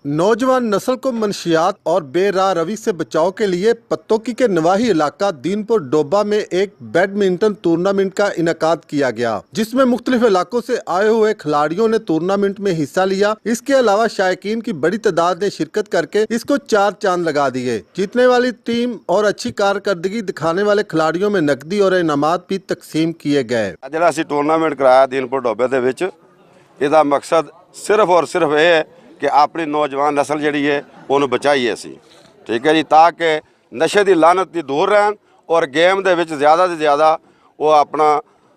नौजवान नस्ल को मनशियात और बेराह रवी से बचाव के लिए पत्तोकी के नवाही इलाका दीनपुर डोबा में एक बैडमिंटन टूर्नामेंट का इनेकाद किया गया, जिसमें मुख्तलिफ इलाकों से आए हुए खिलाड़ियों ने टूर्नामेंट में हिस्सा लिया। इसके अलावा शायकीन की बड़ी तादाद ने शिरकत करके इसको 4 चांद लगा दिए। जीतने वाली टीम और अच्छी कारकर्दगी दिखाने वाले खिलाड़ियों में नकदी और इनामात भी तकसीम किए गए। ਜਿਹੜਾ ਅਸੀਂ ਟੂਰਨਾਮੈਂਟ ਕਰਾਇਆ ਦੀਨਪੁਰ ਡੋਬੇ ਦੇ ਵਿੱਚ, ਇਹਦਾ ਮਕਸਦ ਸਿਰਫ ਔਰ ਸਿਰਫ ਇਹ ਹੈ ਕਿ ਆਪਣੀ ਨੌਜਵਾਨ ਨਸਲ ਜਿਹੜੀ ਹੈ ਉਹਨੂੰ ਬਚਾਈਏ ਅਸੀਂ, ਠੀਕ ਹੈ ਜੀ, ਤਾਂ ਕਿ ਨਸ਼ੇ ਦੀ ਲਾਨਤ ਤੋਂ ਦੂਰ ਰਹਿਣ ਔਰ ਗੇਮ ਦੇ ਵਿੱਚ ਜ਼ਿਆਦਾ ਤੋਂ ਜ਼ਿਆਦਾ ਉਹ ਆਪਣਾ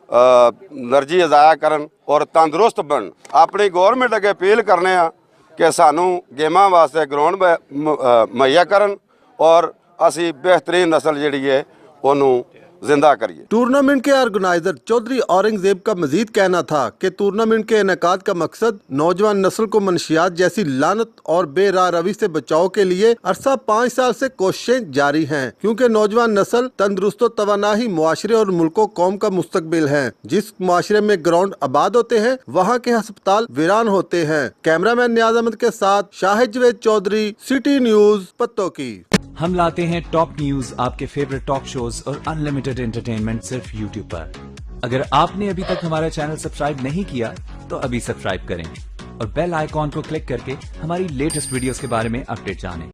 એનર્ਜੀ ਜ਼ਾਇਆ ਕਰਨ ਔਰ ਤੰਦਰੁਸਤ ਬਣਨ। ਆਪਣੀ ਗਵਰਨਮੈਂਟ ਅੱਗੇ ਅਪੀਲ ਕਰਨੇ ਆ ਕਿ ਸਾਨੂੰ ਗੇਮਾਂ ਵਾਸਤੇ ਗਰਾਊਂਡ ਮੁਹੱਈਆ ਕਰਨ ਔਰ ਅਸੀਂ ਬਿਹਤਰੀਨ ਨਸਲ ਜਿਹੜੀ ਹੈ ਉਹਨੂੰ जिंदा करिए। टूर्नामेंट के ऑर्गेनाइजर चौधरी औरंगजेब का मजीद कहना था कि टूर्नामेंट के इनेकाद का मकसद नौजवान नस्ल को मनशियात जैसी लानत और बेराह रवी से बचाव के लिए अरसा 5 साल से कोशिशें जारी हैं, क्योंकि नौजवान नस्ल तंदुरुस्त व तवाना ही मुआशरे और मुल्क कौम का मुस्तकबिल है। जिस मुआशरे में ग्राउंड आबाद होते हैं वहाँ के अस्पताल वीरान होते हैं। कैमरामैन नियाज अहमद के साथ शाहिद जवेद चौधरी, सिटी न्यूज, पत्तोकी। हम लाते हैं टॉप न्यूज, आपके फेवरेट टॉक शोज और अनलिमिटेड एंटरटेनमेंट सिर्फ YouTube पर। अगर आपने अभी तक हमारा चैनल सब्सक्राइब नहीं किया तो अभी सब्सक्राइब करें और बेल आइकॉन को क्लिक करके हमारी लेटेस्ट वीडियोस के बारे में अपडेट जानें।